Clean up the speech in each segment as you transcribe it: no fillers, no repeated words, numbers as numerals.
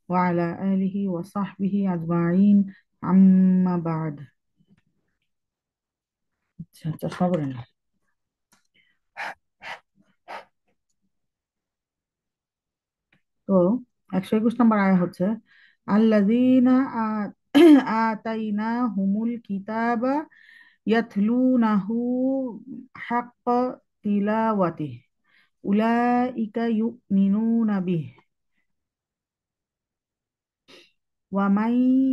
وعلى آله وصحبه أجمعين أما بعد. আচ্ছা আচ্ছা সবরে না। তো 121 নম্বর আয়া হচ্ছে আল্লাযীনা আতাইনাহুমুল কিতাবা ইয়াতলুনাহু হাক্কা তিলাওয়াতিহি উলাইকা ইউমিনুনা বিহি ওয়া মান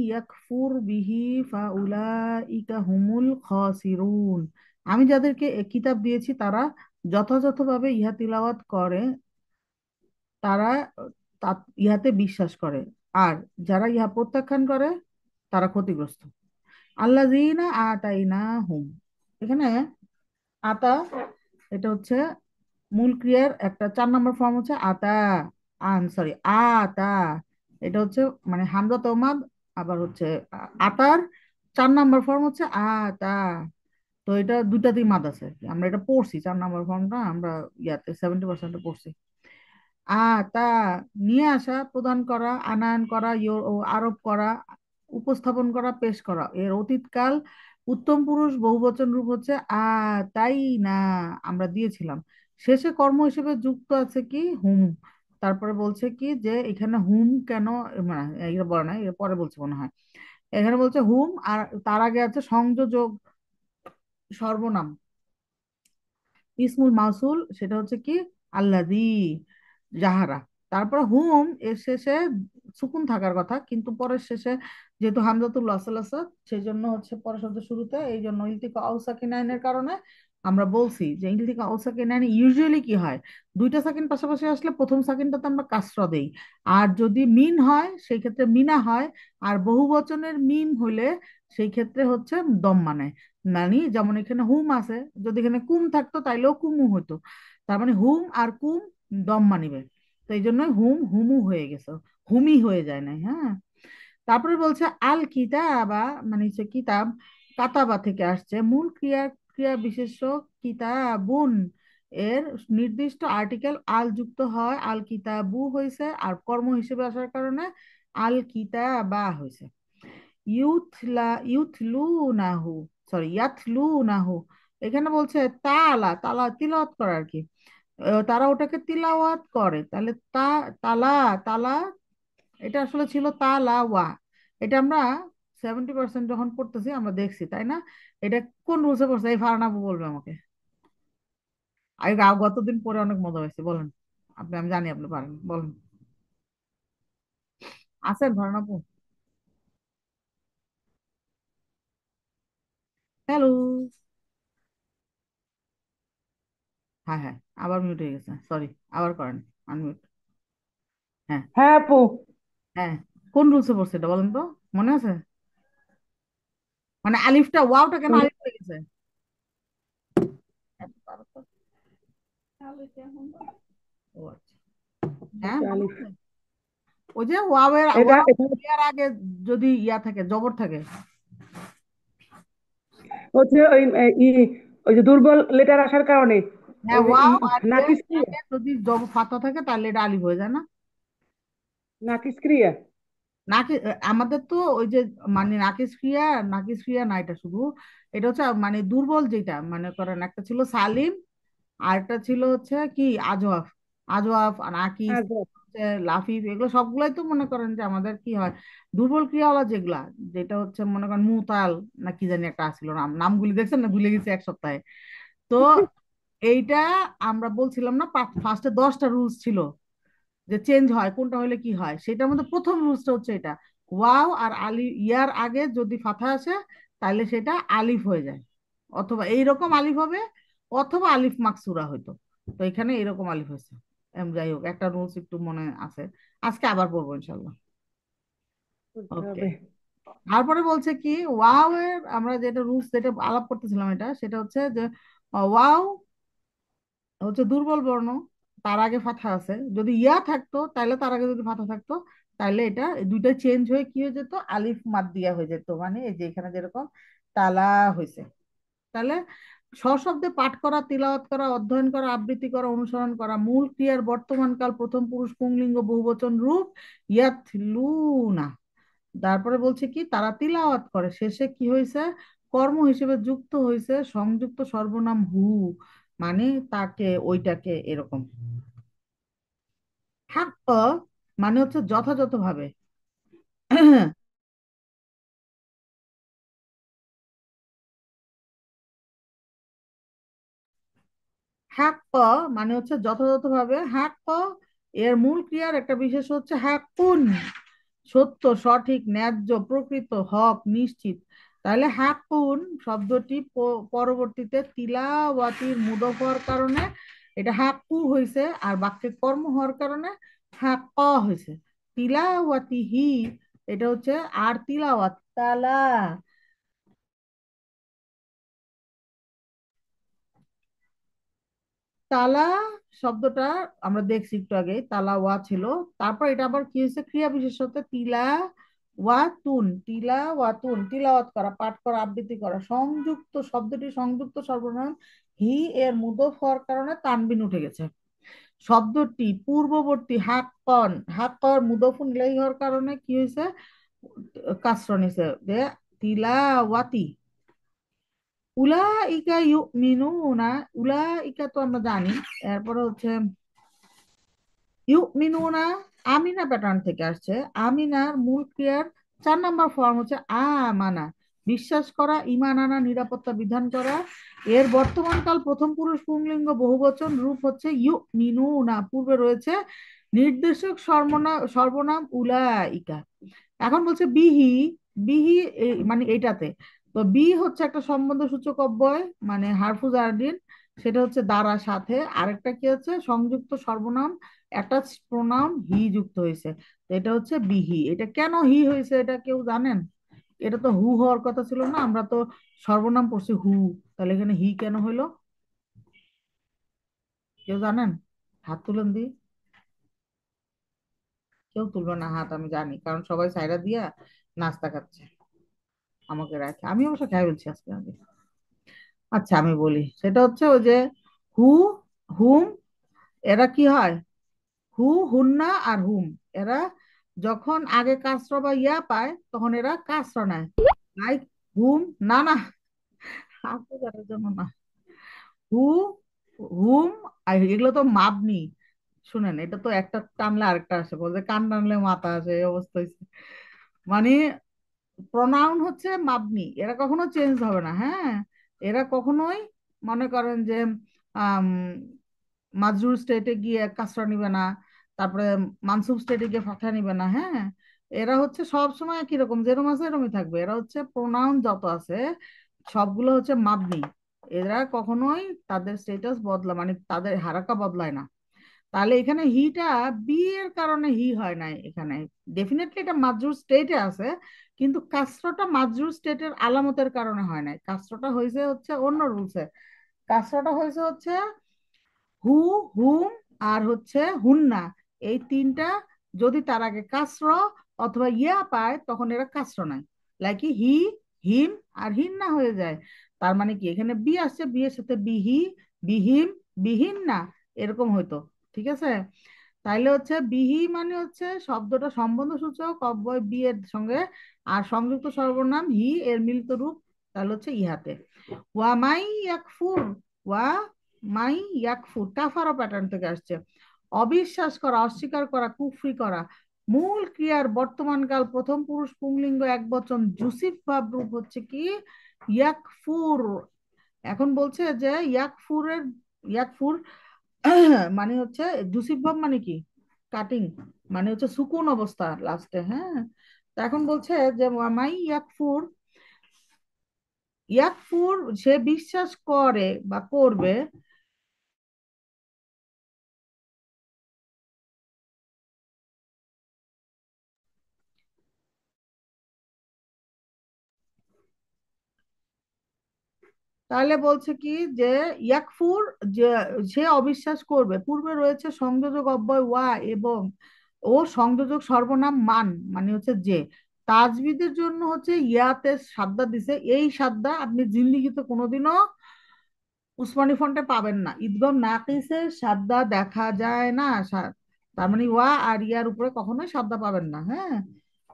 ইয়াকফুর বিহি ফাউলাইকা হুমুল খাসিরুন। আমি যাদেরকে এ কিতাব দিয়েছি তারা যথাযথভাবে ইহা তিলাওয়াত করে, তারা ইহাতে বিশ্বাস করে, আর যারা ইহা প্রত্যাখ্যান করে তারা ক্ষতিগ্রস্ত। আল্লাযীনা আতাইনা হুম, এখানে আতা, এটা হচ্ছে মূল ক্রিয়ার একটা 4 নম্বর ফর্ম হচ্ছে আতা, সরি আতা, এটা হচ্ছে মানে হামজা তৌমাদ, আবার হচ্ছে আতার 4 নম্বর ফর্ম হচ্ছে আতা। তো এটা দুটাতেই মাদ আছে, আমরা এটা পড়ছি 4 নম্বর ফর্মটা আমরা ইয়াতে 70% পড়ছি। তা নিয়ে আসা, প্রদান করা, আনায়ন করা, ও আরোপ করা, উপস্থাপন করা, পেশ করা, এর অতীতকাল উত্তম পুরুষ বহুবচন রূপ হচ্ছে তাই না, আমরা দিয়েছিলাম। শেষে কর্ম হিসেবে যুক্ত আছে কি হুম। তারপরে বলছে কি যে এখানে হুম কেন, মানে এটা বলে না, এর পরে বলছে মনে হয়। এখানে বলছে হুম, আর তার আগে আছে সংযোজক সর্বনাম ইসমুল মাউসুল, সেটা হচ্ছে কি আল্লাযী, যাহারা। তারপর হুম এর শেষে সুকুন থাকার কথা, কিন্তু পরের শেষে যেহেতু হামজাতুল ওয়াসল আছে, সেই জন্য হচ্ছে পরের শব্দ শুরুতে, এই জন্য ইলতিকা আউসাকিনাইনের কারণে আমরা বলছি যে ইলতিকা আউসাকিনাইন ইউজুয়ালি কি হয়, দুইটা সাকিন পাশাপাশি আসলে প্রথম সাকিনটাতে আমরা কাসরা দেই, আর যদি মিন হয় সেই ক্ষেত্রে মিনা হয়, আর বহু বচনের মিম হলে সেই ক্ষেত্রে হচ্ছে দম মানে। মানে যেমন এখানে হুম আছে, যদি এখানে কুম থাকতো তাইলেও কুমু হতো, তার মানে হুম আর কুম দম মানিবে। তো এই জন্যই হুম হুমু হয়ে গেছে, হুমি হয়ে যায় না। হ্যাঁ, তারপরে বলছে আল কিতাবা, মানে হচ্ছে কিতাব, কাতাবা থেকে আসছে, মূল ক্রিয়া বিশেষ্য কিতাবুন, এর নির্দিষ্ট আর্টিকেল আল যুক্ত হয়, আল কিতাবু হয়েছে, আর কর্ম হিসেবে আসার কারণে আল কিতাবা হয়েছে। ইউথলুনাহু, সরি ইয়াতলুনাহু, এখানে বলছে তালা, তালা তিলাওয়াত করা আর কি। তারা ওটাকে তিলাওয়াত করে, তাহলে তালা, তালা, এটা আসলে ছিল তালাওয়া। এটা আমরা 70% যখন পড়তেছি আমরা দেখছি, তাই না? এটা কোন রুলসে পড়ছে, এই ফারানাবু বলবে আমাকে। আমি গতদিন পরে অনেক মজা হয়েছে, বলেন আপনি, আমি জানি আপনি পারেন, বলেন। আছেন ফারানাবু? হ্যালো। হ্যাঁ হ্যাঁ, আবার মিউট হয়ে গেছে, সরি, আবার করেন আনমিউট। হ্যাঁ হ্যাঁ আপু। হ্যাঁ, কোন রুলসে পড়ছে এটা বলেন তো, মনে আছে? মানে আলিফটা, ওয়াওটা কেন আলিফ হয়ে গেছে? এত তাড়াতাড়ি। ও আচ্ছা, হ্যাঁ হচ্ছে মনে আলিফ। আছে। ওই যে ওয়াও এটা ওয়াও এটা এর আগে যদি ইয়া থাকে, জবর থাকে। হচ্ছে ওই যে দুর্বল লেটার আসার কারণে হ্যাঁ, ওই যে ওয়াও আর এর নাকিস ক্রিয়া। আগে যদি জবর ফাতা থাকে তাহলে এটা আলিফ হয়ে যায় না? নাকিস ক্রিয়া। নাকি আমাদের তো ওই যে মানে নাকিস ক্রিয়া না, এটা শুধু, এটা হচ্ছে মানে দুর্বল যেটা, মনে করেন একটা ছিল সালিম, আর একটা ছিল হচ্ছে কি আজওয়াফ। আজওয়াফ আর আকিস, আচ্ছা। হচ্ছে লাফিফ, এগুলো সবগুলাই তো মনে করেন যে আমাদের কি হয়, দুর্বল ক্রিয়াওয়ালা যেগুলা, যেটা হচ্ছে মনে করেন মুতাল না কি জানি একটা আসছিল নাম, নামগুলি দেখছেন না, ভুলে গেছি এক সপ্তাহে। তো এইটা আমরা বলছিলাম না, ফার্স্টে 10টা রুলস ছিল যে চেঞ্জ হয় কোনটা হলে কি হয়, সেটার মধ্যে প্রথম রুলসটা হচ্ছে এটা, ওয়াও আর আলিফ ইয়ার আগে যদি ফাথা আসে তাহলে সেটা আলিফ হয়ে যায়, অথবা এইরকম আলিফ হবে, অথবা আলিফ মাকসুরা হইতো। তো এখানে এরকম আলিফ হয়েছে। যাই হোক, একটা রুলস একটু মনে আছে, আজকে আবার পড়বো ইনশাল্লাহ। করতে ওকে, হবে। তারপরে বলছে কি ওয়াও এর আমরা যেটা রুলস যেটা আলাপ করতেছিলাম, এটা সেটা হচ্ছে যে ওয়াও হচ্ছে দুর্বল বর্ণ, তার আগে ফাথা আছে, যদি ইয়া থাকতো তাহলে তার আগে যদি ফাথা থাকতো তাহলে এটা দুইটা চেঞ্জ হয়ে কি হয়ে যেত, আলিফ মাদ দিয়া হয়ে যেত, মানে এই যে এখানে যেরকম তালা হয়েছে। তাহলে সশব্দে পাঠ করা, তিলাওয়াত করা, অধ্যয়ন করা, আবৃত্তি করা, অনুসরণ করা। মূল ক্রিয়ার বর্তমান কাল প্রথম পুরুষ পুংলিঙ্গ বহুবচন রূপ ইয়াতলুনা। তারপরে বলছে কি তারা তিলাওয়াত করে, শেষে কি হয়েছে, কর্ম হিসেবে যুক্ত হয়েছে সংযুক্ত সর্বনাম হু, মানে তাকে ওইটাকে এরকম। হাক্ক মানে হচ্ছে যথাযথভাবে। হ্যাক ক মানে হচ্ছে যথাযথভাবে। হ্যাক ক এর মূল ক্রিয়ার একটা বিশেষ হচ্ছে হ্যাকুন, সত্য, সঠিক, ন্যায্য, প্রকৃত, হক, নিশ্চিত। তাহলে হ্যাকুন শব্দটি পরবর্তীতে তিলাওয়াতির মুদফ হওয়ার কারণে এটা হ্যাকু হয়েছে, আর বাক্যে কর্ম হওয়ার কারণে হ্যাক হয়েছে। তিলাওয়াতি হি, এটা হচ্ছে আর তিলাওয়াত তালা। তালা শব্দটা আমরা দেখছি একটু আগে, তালা ওয়া ছিল, তারপর এটা আবার কি হয়েছে ক্রিয়া বিশেষতে তিলা ওয়াতুন, তিলা ওয়াতুন, তিলাওয়াত করা, পাঠ করা, আবৃত্তি করা। সংযুক্ত শব্দটি সংযুক্ত সর্বনাম হি এর মুদফ হওয়ার কারণে তানবিন উঠে গেছে। শব্দটি পূর্ববর্তী হাক্কন, হাক্কর মুদফুন ইলাইহি হওয়ার কারণে কি হয়েছে, কাসরা নিছে যে তিলাওয়াতি। উলাইকা ইউমিনুনা, উলাইকা তো আমরা জানি। এরপরে হচ্ছে ইউমিনুনা আমিনা প্যাটার্ন থেকে আসছে। আমিনার মূল ক্রিয়ার 4 নম্বর ফর্ম হচ্ছে আমানা, বিশ্বাস করা, ঈমান আনা, নিরাপত্তা বিধান করা। এর বর্তমানকাল প্রথম পুরুষ পুংলিঙ্গ বহুবচন রূপ হচ্ছে ইউমিনুনা, পূর্বে রয়েছে নির্দেশক সর্বনাম সর্বনাম উলাইকা। এখন বলছে বিহি, বিহি মানে এইটাতে, তো বি হচ্ছে একটা সম্বন্ধ সূচক অব্যয়, মানে হারফুজ আরডিন, সেটা হচ্ছে দ্বারা সাথে। আরেকটা কি হচ্ছে সংযুক্ত সর্বনাম, অ্যাটাচ প্রোনাউন হি যুক্ত হয়েছে। তো এটা হচ্ছে বিহি। এটা কেন হি হয়েছে এটা কেউ জানেন? এটা তো হু হওয়ার কথা ছিল না, আমরা তো সর্বনাম পড়ছি হু, তাহলে এখানে হি কেন হইলো? কেউ জানেন? হাত তুলেন দি। কেউ তুলবে না হাত, আমি জানি, কারণ সবাই সাইডা দিয়া নাস্তা খাচ্ছে, আমাকে রাখে, আমি অবশ্য খাই বলছি আজকে আগে। আচ্ছা আমি বলি, সেটা হচ্ছে ওই যে হু, হুম, এরা কি হয়, হু, হুন্না আর হুম, এরা যখন আগে কাসরা বা ইয়া পায় তখন এরা কাসরা নেয়। লাইক হুম, না না, আপনাদের জন্য না। হু, হুম, আর এগুলো তো মাবনি। শুনেন, এটা তো একটা টানলে আরেকটা আসে, বলতে কান টানলে মাথা আসে, এই অবস্থা হয়েছে। মানে প্রনাউন হচ্ছে মাবনি, এরা কখনো চেঞ্জ হবে না, হ্যাঁ। এরা কখনোই মনে করেন যে আম, মাজরুর স্টেটে গিয়ে কাসরা নিবে না, তারপরে মানসুব স্টেটে গিয়ে ফাথা নিবে না, হ্যাঁ। এরা হচ্ছে সব সময় একই রকম, যেরকম আছে এরকমই থাকবে। এরা হচ্ছে প্রোনাউন যত আছে সবগুলো হচ্ছে মাবনি। এরা কখনোই তাদের স্টেটাস মানে তাদের হারাকা বদলায় না। তাহলে এখানে হিটা বি এর কারণে হি হয় নাই এখানে। ডেফিনেটলি এটা মাজরুর স্টেটে আছে, কিন্তু কাসরাটা মাজরুর স্টেটের আলামতের কারণে হয় নাই, কাসরাটা হয়েছে হচ্ছে অন্য রুলসে। কাসরাটা হয়েছে হচ্ছে হু, হুম, আর হচ্ছে হুন্না, এই তিনটা যদি তার আগে কাসর অথবা ইয়া পায় তখন এরা কাসর নাই, লাইক হি, হিম আর হিন্না হয়ে যায়। তার মানে কি এখানে বি আসছে, বি এর সাথে বিহি, বিহিম, বিহিন্না, এরকম হইতো। ঠিক আছে? তাইলে হচ্ছে বিহি মানে হচ্ছে শব্দটা সম্বন্ধ সূচক অব্যয় বি এর সঙ্গে, আর সংযুক্ত সর্বনাম হি এর মিলিত রূপ, তাহলে হচ্ছে ইহাতে। ওয়া মাই ইয়াকফুর, ওয়া মাই ইয়াকফুর কাফারা প্যাটার্ন থেকে আসছে। অবিশ্বাস করা, অস্বীকার করা, কুফরি করা। মূল ক্রিয়ার বর্তমানকাল প্রথম পুরুষ পুংলিঙ্গ একবচন জুসিফ ভাব রূপ হচ্ছে কি ইয়াকফুর। এখন বলছে যে ইয়াকফুরের, ইয়াকফুর মানে হচ্ছে জুসিফ ভাব মানে কি কাটিং, মানে হচ্ছে সুকুন অবস্থা লাস্টে, হ্যাঁ। তো এখন বলছে যে মাই ইয়াকফুর, ইয়াকফুর সে বিশ্বাস করে বা করবে। তাহলে বলছে কি যে ইয়াকফুর, যে সে অবিশ্বাস করবে, পূর্বে রয়েছে সংযোজক অব্যয় ওয়া এবং ও সংযোজক সর্বনাম মান, মানে হচ্ছে যে তাজবিদের জন্য হচ্ছে ইয়াতে সাদ্দা দিছে, এই সাদ্দা আপনি জিন্দিগিতে কোনোদিনও উসমানী ফন্টে পাবেন না, ঈদগম নাকিসের সাদ্দা দেখা যায় না। তার মানে ওয়া আর ইয়ার উপরে কখনোই সাদ্দা পাবেন না। হ্যাঁ,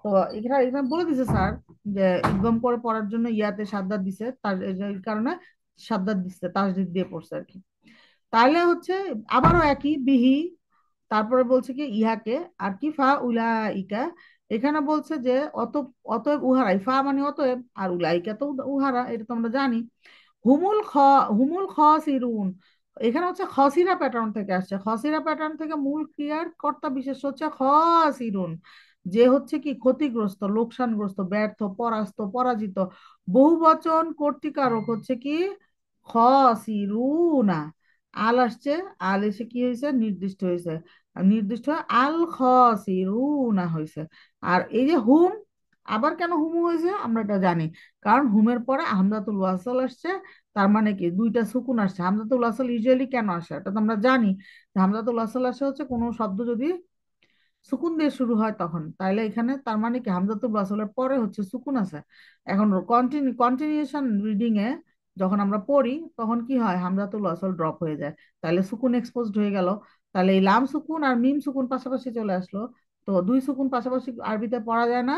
তো এখানে এখানে বলে দিছে স্যার যে ঈদগম করে পড়ার জন্য ইয়াতে সাদ্দা দিছে, তার এই কারণে সাদ্দা দিচ্ছে, তাসদিদ দিয়ে পড়ছে আর কি। তাহলে হচ্ছে আবারও একই বিহি, তারপরে বলছে কি ইহাকে, আর কি ফা উলাইকা, এখানে বলছে যে অত অতএব উহারাই, ফা মানে অতএব, আর উলাইকা তো উহারা, এটা তো আমরা জানি। হুমুল খ হুমুল খসিরুন, এখানে হচ্ছে খসিরা প্যাটার্ন থেকে আসছে। খসিরা প্যাটার্ন থেকে মূল ক্রিয়ার কর্তা বিশেষ হচ্ছে খসিরুন, যে হচ্ছে কি ক্ষতিগ্রস্ত, লোকসানগ্রস্ত, ব্যর্থ, পরাস্ত, পরাজিত। বহুবচন কর্তৃকারক হচ্ছে কি খসিরুনা। আল আসছে, আল এসে কি হয়েছে, নির্দিষ্ট হয়েছে। আর নির্দিষ্ট হয়ে আল খসিরুনা হয়েছে। আর এই যে হুম, আবার কেন হুম হয়েছে আমরা এটা জানি, কারণ হুমের পরে হামজাতুল ওয়াসাল আসছে। তার মানে কি দুইটা সুকুন আসছে। হামজাতুল ওয়াসাল ইউজুয়ালি কেন আসে এটা তো আমরা জানি, যে হামজাতুল ওয়াসাল আসে হচ্ছে কোনো শব্দ যদি সুকুন দিয়ে শুরু হয় তখন, তাইলে এখানে তার মানে কি হামজাতুল ওয়াসালের পরে হচ্ছে সুকুন আছে। এখন কন্টিনিউশন রিডিং এ যখন আমরা পড়ি তখন কি হয়, হামজাতুল ওয়াসাল ড্রপ হয়ে যায়, তাহলে সুকুন এক্সপোজড হয়ে গেল। তাহলে এই লাম সুকুন আর মিম সুকুন পাশাপাশি চলে আসলো। তো দুই সুকুন পাশাপাশি আরবিতে পড়া যায় না।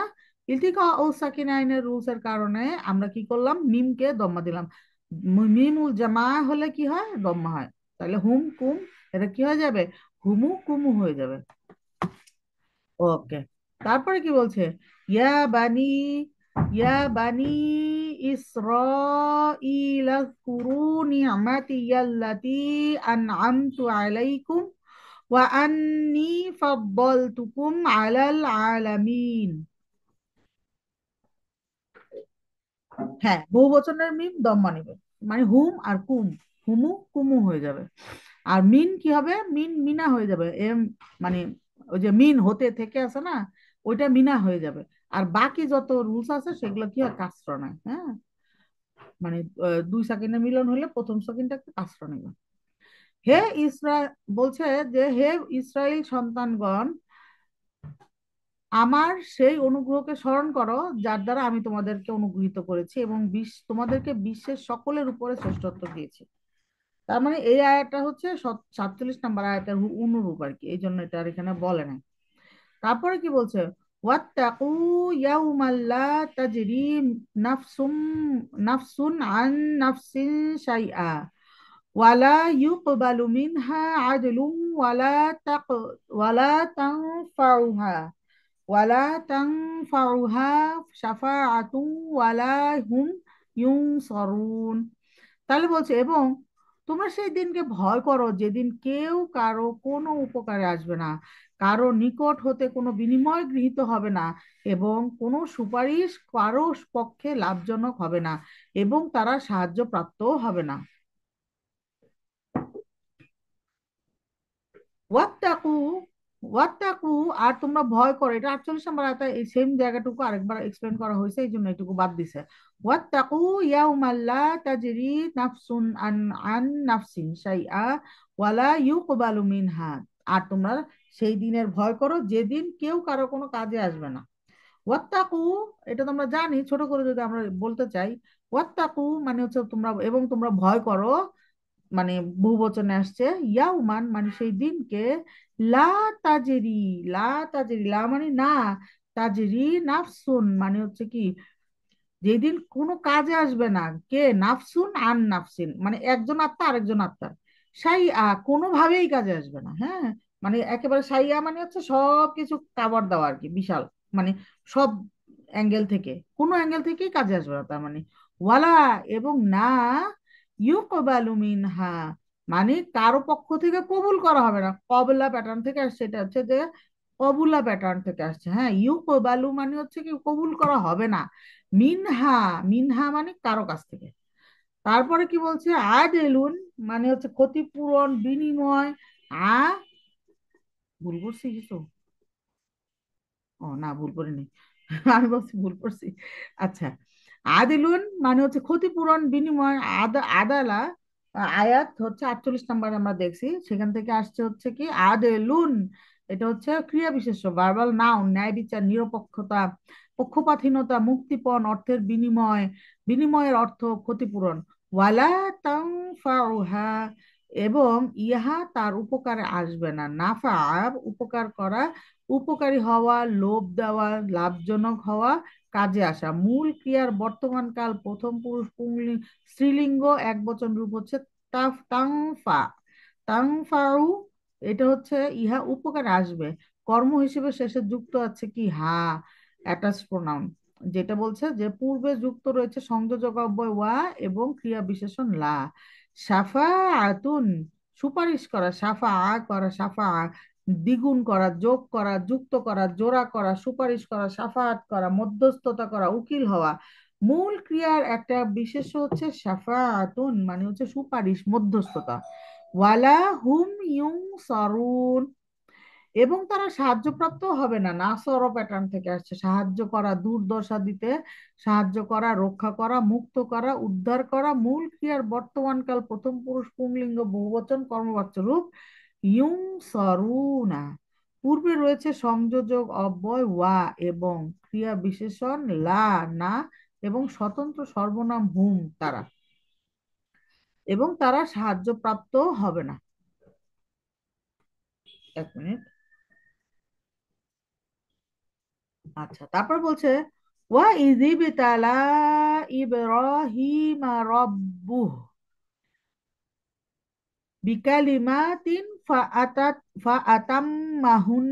ইলতিকা ও সাকিনাইনের রুলস এর কারণে আমরা কি করলাম, মিমকে দম্মা দিলাম। মিমুল জামা হলে কি হয়, দম্মা হয়। তাহলে হুম কুম, এটা কি হয়ে যাবে, হুমু কুমু হয়ে যাবে। ওকে, তারপরে কি বলছে, ইয়া বানি ইয়া বানি ইসরাইল আযকুরু নি'মাতিয়াল্লাতী আন'আমতু আলাইকুম ওয়া আন্নী ফাদ্দালতুকুম আলাল আলামিন। হ্যাঁ, বহু বচনের মিম দম্মা নিবে, মানে হুম আর কুম, হুমু কুমু হয়ে যাবে। আর মিন কি হবে, মিন মিনা হয়ে যাবে। মানে ওই যে মিন হতে থেকে আছে না, ওইটা মিনা হয়ে যাবে। আর বাকি যত রুলস আছে সেগুলো কি হয়, কাসর নয়। হ্যাঁ, মানে দুই সেকেন্ডের মিলন হলে প্রথম সেকেন্ডটা একটা কাসর নেবে। হে ইসরা বলছে যে হে ইসরায়েল সন্তানগণ, আমার সেই অনুগ্রহকে স্মরণ করো যার দ্বারা আমি তোমাদেরকে অনুগ্রহিত করেছি এবং তোমাদেরকে বিশ্বের সকলের উপরে শ্রেষ্ঠত্ব দিয়েছি। তার মানে এই আয়াতটা হচ্ছে 47 নম্বর আয়াতের অনুরূপ আর কি, এই জন্য এটা আর এখানে বলে নাই। তারপরে কি বলছে, ওয়াত্তাকু ইয়াউমাল লা তাজরি নাফসুম নাফসুন আন নাফসিন শাইআ ওয়ালা ইউকবালু মিনহা আদলুম তাক ওয়ালা তানফাউহা ওয়ালা তানফাউহা শাফাআতুন ওয়ালা হুম ইউনসারুন। তাহলে বলছে এবং তোমরা সেই দিনকে ভয় করো যেদিন কেউ কারো কোনো উপকারে আসবে না, কারো নিকট হতে কোনো বিনিময় গৃহীত হবে না, এবং কোনো সুপারিশ কারো পক্ষে লাভজনক হবে না, এবং তারা সাহায্য প্রাপ্তও হবে না। ওয়াত্তাকু ওয়াত্তাকু, আর তোমরা ভয় করো, এটা 48 নম্বর আয়াতে এই সেম জায়গাটুকু আরেকবার এক্সপ্লেন করা হয়েছে, এই জন্য এটুকু বাদ দিছে। ওয়াত্তাকু ইয়াউমাল লা তাজরি নাফসুন আন নাফসিন শাইআ ওয়ালা ইউকবালু মিনহা, আর তোমরা সেই দিনের ভয় করো যেদিন কেউ কারো কোনো কাজে আসবে না। ওয়াত্তাকু, এটা তো আমরা জানি, ছোট করে যদি আমরা বলতে চাই, ওয়াত্তাকু মানে হচ্ছে তোমরা, এবং তোমরা ভয় করো, মানে বহু বচনে আসছে। ইয়াউমান মানে সেই দিনকে, লা তাজেরি, লা তাজেরি, লা মানে না, তাজেরি নাফসুন মানে হচ্ছে কি, যেদিন কোনো কাজে আসবে না, কে, নাফসুন আন নাফসিন মানে একজন আত্মা আরেকজন আত্মার, কোনোভাবেই কাজে আসবে না। হ্যাঁ, মানে একেবারে মানে হচ্ছে সব কিছু কাভার দেওয়া আর কি, বিশাল, মানে সব অ্যাঙ্গেল থেকে, কোনো অ্যাঙ্গেল থেকেই কাজে আসবে না। তার মানে ওয়ালা, এবং না, ইউকবালু মিনহা মানে কারো পক্ষ থেকে কবুল করা হবে না। কবলা প্যাটার্ন থেকে আসছে, এটা হচ্ছে যে কবুলা প্যাটার্ন থেকে আসছে। হ্যাঁ, ইউকবালু মানে হচ্ছে কি কবুল করা হবে না। মিনহা, মিনহা মানে কারো কাছ থেকে। তারপরে কি বলছে, আদেলুন মানে হচ্ছে ক্ষতিপূরণ, বিনিময়। আ ভুল করছি কিছু? ও না, ভুল করিনি। আমি বলছি ভুল করছি। আচ্ছা, আদিলুন মানে হচ্ছে ক্ষতিপূরণ, বিনিময়। আদালা আয়াত হচ্ছে 48 নম্বর আমরা দেখছি, সেখান থেকে আসছে হচ্ছে কি আদেলুন, এটা হচ্ছে ক্রিয়া বিশেষ্য, ভার্বাল নাউন, ন্যায় বিচার, নিরপেক্ষতা, পক্ষপাতহীনতা, মুক্তিপণ, অর্থের বিনিময়, বিনিময়ের অর্থ ক্ষতিপূরণ। ওয়ালা তানফাউহা, এবং ইহা তার উপকারে আসবে না। নাফা উপকার করা, উপকারী হওয়া, লোভ দেওয়া, লাভজনক হওয়া, কাজে আসা। মূল ক্রিয়ার বর্তমান কাল প্রথম পুরুষ স্ত্রীলিঙ্গ একবচন রূপ হচ্ছে তাংফা। তাংফাউ, এটা হচ্ছে ইহা উপকারে আসবে। কর্ম হিসেবে শেষে যুক্ত আছে কি হা, অ্যাটাচ প্রোনাউন, যেটা বলছে যে পূর্বে যুক্ত রয়েছে সংযোজক অব্যয় ওয়া এবং ক্রিয়া বিশেষণ লা। সাফা আতুন, সুপারিশ করা, সাফা করা, সাফা দ্বিগুণ করা, যোগ করা, যুক্ত করা, জোড়া করা, সুপারিশ করা, সাফাআত করা, মধ্যস্থতা করা, উকিল হওয়া। মূল ক্রিয়ার একটা বিশেষ হচ্ছে সাফাআতুন, মানে হচ্ছে সুপারিশ, মধ্যস্থতা। ওয়ালা হুম ইউং সরুন, এবং তারা সাহায্যপ্রাপ্ত হবে না। নাসর প্যাটার্ন থেকে আসছে, সাহায্য করা, দুর্দশা দিতে সাহায্য করা, রক্ষা করা, মুক্ত করা, উদ্ধার করা। মূল ক্রিয়ার বর্তমানকাল প্রথম পুরুষ পুংলিঙ্গ বহুবচন কর্মবাচ্য রূপ ইউং সরুনা। পূর্বে রয়েছে সংযোজক অব্যয় ওয়া এবং ক্রিয়া বিশেষণ লা, না, এবং স্বতন্ত্র সর্বনাম হুম, তারা, এবং তারা সাহায্যপ্রাপ্ত হবে না। এক মিনিট। আচ্ছা, তারপর বলছে ওয়া ইযিবতালা ইব্রাহিমা রাব্বুহ বিকালিমাতিন ফাআতাম্মাহুন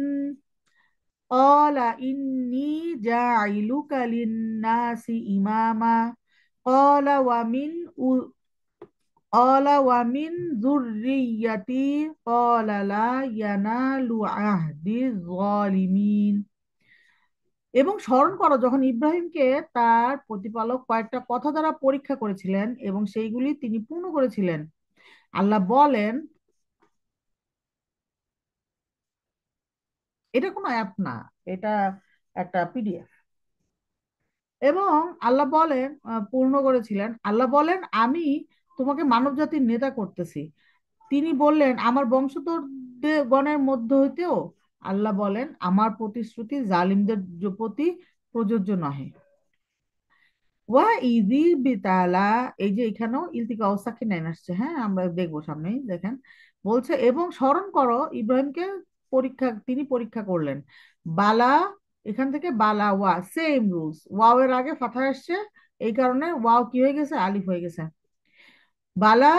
ক্বালা ইন্নী জাইলুকা লিন্নাসি ইমামা ক্বালা ওয়া মিন যুররিয়্যাতি ক্বালা লা ইয়ানালু আহদি যালিমিন। এবং স্মরণ করো যখন ইব্রাহিমকে তার প্রতিপালক কয়েকটা কথা দ্বারা পরীক্ষা করেছিলেন এবং সেইগুলি তিনি পূর্ণ করেছিলেন। আল্লাহ বলেন, এটা কোনো অ্যাপ না, এটা একটা পিডিএফ। এবং আল্লাহ বলেন, পূর্ণ করেছিলেন, আল্লাহ বলেন, আমি তোমাকে মানব জাতির নেতা করতেছি। তিনি বললেন, আমার বংশধরদের গণের মধ্য হইতেও। আল্লাহ বলেন, আমার প্রতিশ্রুতি জালিমদের প্রতি প্রযোজ্য নহে। ওয়া ইজি বিতালা, এই যে এখানেও ইলতিকা অবস্থাকে নেন আসছে, হ্যাঁ আমরা দেখবো সামনেই, দেখেন। বলছে এবং স্মরণ করো ইব্রাহিমকে তিনি পরীক্ষা করলেন। বালা, এখান থেকে বালা ওয়া সেম রুলস, ওয়াও এর আগে ফাথা আসছে, এই কারণে ওয়াও কি হয়ে গেছে, আলিফ হয়ে গেছে। বালা,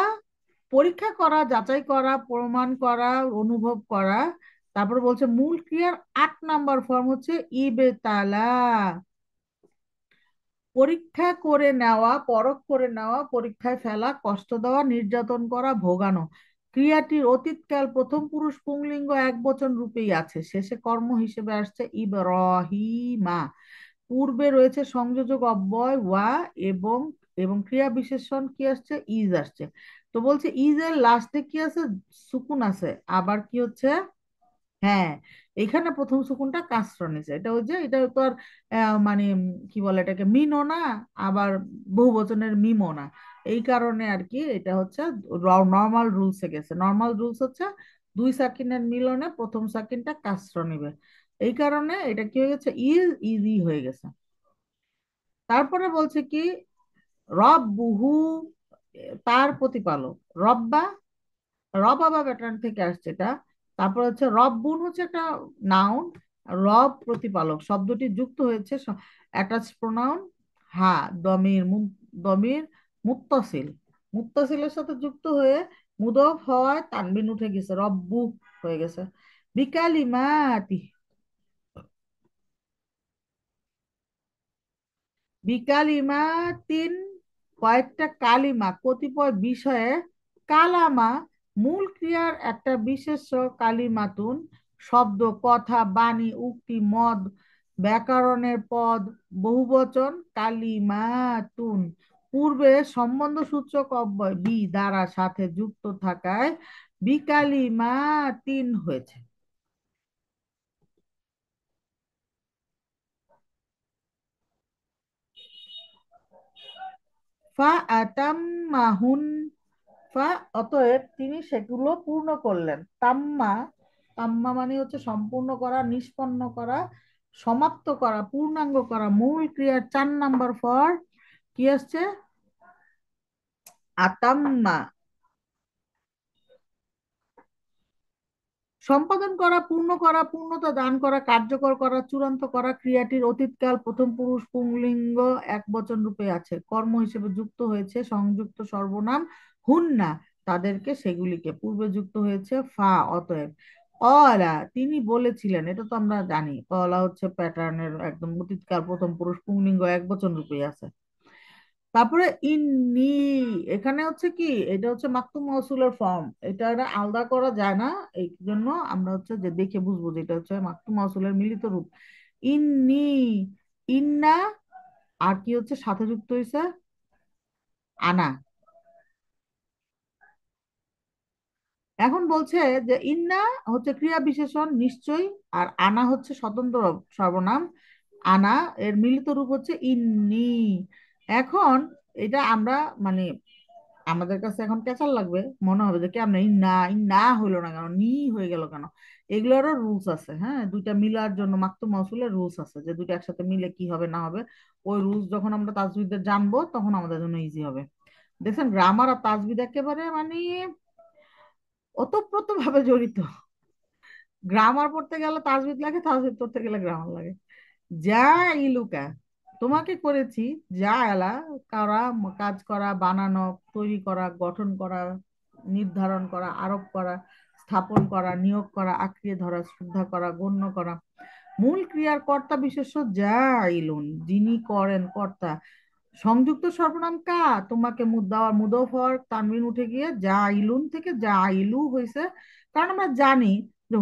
পরীক্ষা করা, যাচাই করা, প্রমাণ করা, অনুভব করা। তারপর বলছে মূল ক্রিয়ার 8 নাম্বার ফর্ম হচ্ছে ইবেতালা, পরীক্ষা করে নেওয়া, পরখ করে নেওয়া, পরীক্ষায় ফেলা, কষ্ট দেওয়া, নির্যাতন করা, ভোগানো। ক্রিয়াটির অতীতকাল প্রথম পুরুষ পুংলিঙ্গ একবচন রূপেই আছে, শেষে কর্ম হিসেবে আসছে ইব্রাহিমা। পূর্বে রয়েছে সংযোজক অব্যয় ওয়া এবং এবং ক্রিয়া বিশেষণ কি আসছে, ইজ আসছে। তো বলছে ইজ এর লাস্টে কি আছে, সুকুন আছে। আবার কি হচ্ছে, হ্যাঁ, এখানে প্রথম সুকুনটা কাসরা নিচে, এটা ওই যে এটা তো আর মানে কি বলে এটাকে, মিনও না, আবার বহুবচনের মিমও না। এই কারণে আর কি এটা হচ্ছে নর্মাল রুলসে গেছে। নর্মাল রুলস হচ্ছে দুই সাকিনের মিলনে প্রথম সাকিনটা কাসরা নিবে। এই কারণে এটা কি হয়ে গেছে, ইজি হয়ে গেছে। তারপরে বলছে কি, রব্বুহু, তার প্রতিপালক। রব্বা, রবাবা প্যাটার্ন থেকে আসছে এটা। তারপর হচ্ছে রব্বুন হচ্ছে একটা নাউন, রব প্রতিপালক, শব্দটি যুক্ত হয়েছে অ্যাটাচ প্রোনাউন হা, দমির মুত্তাসিল, মুত্তাসিলের সাথে যুক্ত হয়ে মুদফ হওয়ায় তানবিন উঠে গেছে, রব্বু হয়ে গেছে। বিকালিমাতি, বিকালিমাতিন, কয়েকটা কালিমা, কতিপয় বিষয়ে। কালামা, মূল ক্রিয়ার একটা বিশেষ্য। কালিমাতুন, শব্দ, কথা, বাণী, উক্তি, মত, ব্যাকরণের পদ, বহুবচন। কালিমাতুন, পূর্বে সম্বন্ধ সূচক অব্যয় বি দ্বারা সাথে যুক্ত থাকায় বিকালিমাতিন হয়েছে। ফা আতাম্মাহুন, ফা, অতএব তিনি সেগুলো পূর্ণ করলেন। তাম্মা, তাম্মা মানে হচ্ছে সম্পূর্ণ করা, নিষ্পন্ন করা, সমাপ্ত করা, পূর্ণাঙ্গ করা। মূল ক্রিয়ার 4 নাম্বার ফর কি আসছে, আতাম্মা, সম্পাদন করা, পূর্ণ করা, পূর্ণতা দান করা, কার্যকর করা, চূড়ান্ত করা। ক্রিয়াটির অতীতকাল প্রথম পুরুষ পুংলিঙ্গ এক বচন রূপে আছে। কর্ম হিসেবে যুক্ত হয়েছে সংযুক্ত সর্বনাম হুন্না, তাদেরকে সেগুলিকে। পূর্বে যুক্ত হয়েছে ফা, অতএব। অলা, তিনি বলেছিলেন, এটা তো আমরা জানি। অলা হচ্ছে প্যাটার্নের একদম অতীতকাল প্রথম পুরুষ পুংলিঙ্গ এক বচন রূপে আছে। তারপরে ইন্নি, এখানে হচ্ছে কি, এটা হচ্ছে মাকতুম মৌসুলের ফর্ম, এটা একটা আলাদা করা যায় না। এই জন্য আমরা হচ্ছে যে দেখে বুঝবো যে এটা হচ্ছে মাকতুম মৌসুলের মিলিত রূপ। ইন্নি, ইন্না, আর কি হচ্ছে সাথে যুক্ত হয়েছে আনা। এখন বলছে যে ইন্না হচ্ছে ক্রিয়া বিশেষণ নিশ্চয়ই, আর আনা হচ্ছে স্বতন্ত্র সর্বনাম। আনা এর মিলিত রূপ হচ্ছে ইন্নি। এখন এটা আমরা মানে আমাদের কাছে এখন ক্যাচাল লাগবে, মনে হবে যে কেমন ইন্না, ইন্না হইলো না কেন, নি হয়ে গেল কেন। এগুলোরও রুলস আছে, হ্যাঁ, দুইটা মিলার জন্য মাকতুম মাউসুলের রুলস আছে, যে দুইটা একসাথে মিলে কি হবে না হবে। ওই রুলস যখন আমরা তাজবিদের জানবো তখন আমাদের জন্য ইজি হবে। দেখছেন, গ্রামার আর তাজবিদ একেবারে মানে ওতপ্রোত ভাবে জড়িত। গ্রামার পড়তে গেলে তাজবিদ লাগে, তাজবিদ পড়তে গেলে গ্রামার লাগে। যা ইলুকা, তোমাকে করেছি। যা এলা, করা, কাজ করা, বানানো, তৈরি করা, গঠন করা, নির্ধারণ করা, আরোপ করা, স্থাপন করা, নিয়োগ করা, আঁকড়িয়ে ধরা, শ্রদ্ধা করা, গণ্য করা। মূল ক্রিয়ার কর্তা বিশেষ্য যা ইলুন, যিনি করেন কর্তা। সংযুক্ত সর্বনাম কা, তোমাকে দেওয়ার মুদফ হওয়ার তানবিন উঠে গিয়ে যা ইলুন থেকে যা ইলু হয়েছে। কারণ আমরা জানি যে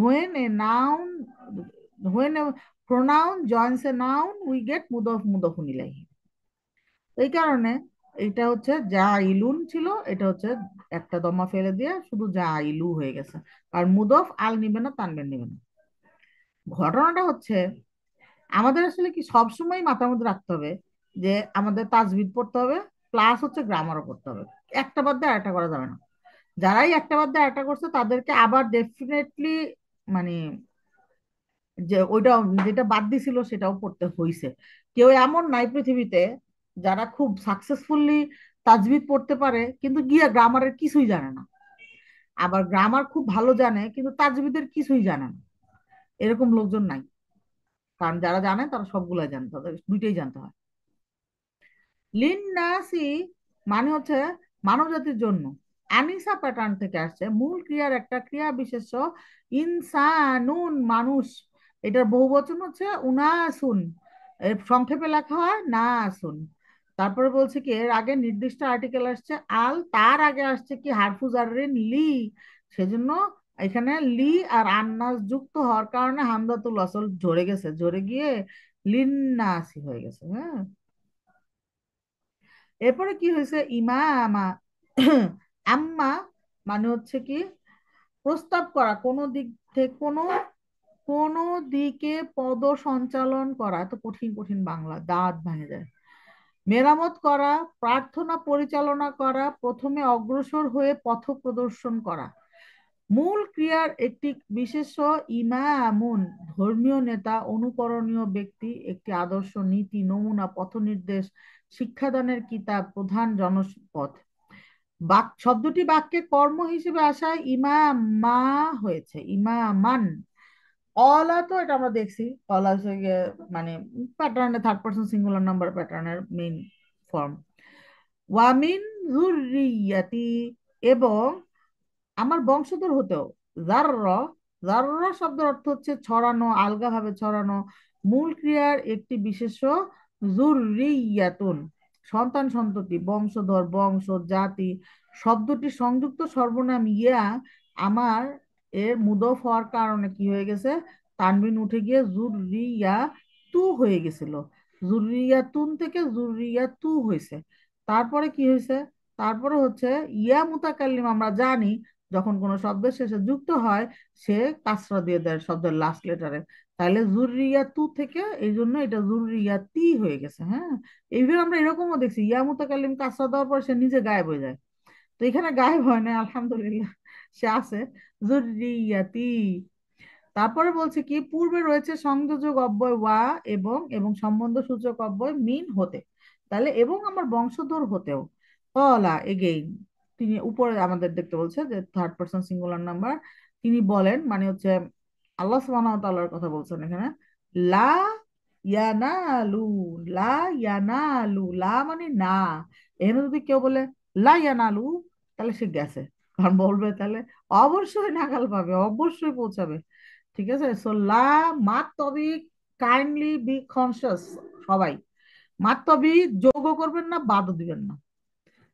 when a pronoun joins a noun we get মুদফ ইলাইহি। এই কারণে এটা হচ্ছে যা ইলুন ছিল, এটা হচ্ছে একটা দমা ফেলে দিয়ে শুধু যা ইলু হয়ে গেছে। আর মুদফ আল নিবে না, তানবিন নিবে না। ঘটনাটা হচ্ছে আমাদের আসলে কি সবসময় মাথার মধ্যে রাখতে হবে যে আমাদের তাজবিদ পড়তে হবে, প্লাস হচ্ছে গ্রামারও পড়তে হবে। একটা বাদ দিয়ে আরেকটা করা যাবে না। যারাই একটা বাদ দিয়ে আরেকটা করছে তাদেরকে আবার ডেফিনেটলি মানে যে ওইটা যেটা বাদ দিছিল সেটাও পড়তে হইছে। কেউ এমন নাই পৃথিবীতে যারা খুব সাকসেসফুলি তাজবিদ পড়তে পারে কিন্তু গিয়া গ্রামারের কিছুই জানে না। আবার গ্রামার খুব ভালো জানে কিন্তু তাজবিদের কিছুই জানে না, এরকম লোকজন নাই। কারণ যারা জানে তারা সবগুলাই জানে, তাদের দুইটাই জানতে হয়। লিন্নাসি মানে হচ্ছে মানব জাতির জন্য। আনিসা প্যাটার্ন থেকে আসছে, মূল ক্রিয়ার একটা ক্রিয়া বিশেষ্য ইনসানুন, মানুষ। এটার বহুবচন হচ্ছে উনাসুন, এর সংক্ষেপে লেখা হয় নাসুন। তারপরে বলছে কি এর আগে নির্দিষ্ট আর্টিকেল আসছে আল, তার আগে আসছে কি হারফু জাররিন লি। সেজন্য এখানে লি আর আন্নাস যুক্ত হওয়ার কারণে হামজাতুল ওয়াসল ঝরে গেছে, ঝরে গিয়ে লিন্নাসি হয়ে গেছে, হ্যাঁ। এরপরে কি হয়েছে ইমামা, আম্মা মানে হচ্ছে কি প্রস্তাব করা, কোনো দিক থেকে কোনো দিকে পদ সঞ্চালন করা। এত কঠিন কঠিন বাংলা, দাঁত ভেঙে যায়। মেরামত করা, প্রার্থনা পরিচালনা করা, প্রথমে অগ্রসর হয়ে পথ প্রদর্শন করা। মূল ক্রিয়ার একটি বিশেষ্য ইমামুন, ধর্মীয় নেতা, অনুকরণীয় ব্যক্তি, একটি আদর্শ, নীতি, নমুনা, পথনির্দেশ, শিক্ষাদানের কিতাব, প্রধান জনপথ। শব্দটি বাক্যে কর্ম হিসেবে আসায় ইমামা হয়েছে, ইমামান। অলা তো এটা আমরা দেখছি, অলা হচ্ছে গিয়ে মানে প্যাটার্নের থার্ড পার্সন সিঙ্গুলার নাম্বার প্যাটার্নের মেইন ফর্ম। ওয়ামিন যুররিয়াতি, এবং আমার বংশধর হতেও। জারর, জারর শব্দের অর্থ হচ্ছে ছড়ানো, আলগাভাবে ছড়ানো। মূল ক্রিয়ার একটি বিশেষ্য যুররিয়াতুন, সন্তান সন্ততি, বংশধর, বংশ, জাতি। শব্দটি সংযুক্ত সর্বনাম ইয়া আমার এর মুদফ হওয়ার কারণে কি হয়ে গেছে, তানবিন উঠে গিয়ে যুররিয়া তু হয়ে গেছিল। যুররিয়াতুন থেকে যুররিয়া তু হয়েছে। তারপরে কি হয়েছে, তারপরে হচ্ছে ইয়া মুতাকাল্লিম, আমরা জানি যখন কোনো শব্দের শেষে যুক্ত হয় সে কাসরা দিয়ে দেয় শব্দের লাস্ট লেটারে। তাহলে জুররিয়া তু থেকে এই জন্য এটা জুররিয়া তি হয়ে গেছে, হ্যাঁ। এইভাবে আমরা এরকমও দেখছি ইয়া মুতাকাল্লিম কাসরা দেওয়ার পর সে নিজে গায়েব হয়ে যায়। তো এখানে গায়েব হয় না, আলহামদুলিল্লাহ সে আছে জুররিয়াতি। তারপরে বলছে কি পূর্বে রয়েছে সংযোজক অব্যয় ওয়া, এবং এবং সম্বন্ধ সূচক অব্যয় মিন হতে। তাহলে এবং আমার বংশধর হতেও। কলা এগেইন, তিনি উপরে আমাদের দেখতে বলছে যে থার্ড পারসন সিঙ্গুলার নাম্বার, তিনি বলেন মানে হচ্ছে আল্লাহ সুবহানাহু ওয়া তাআলার কথা বলছেন এখানে। লা ইয়ানালু, লা ইয়ানালু, লা মানে না। এখানে যদি কেউ বলে লা ইয়ানালু, তাহলে সে গেছে। কারণ বলবে তাহলে অবশ্যই নাগাল পাবে, অবশ্যই পৌঁছাবে। ঠিক আছে, সো লা, মাত তবিক, কাইন্ডলি বি কনসিয়াস সবাই। মাত তবিক যোগও করবেন না, বাদও দিবেন না।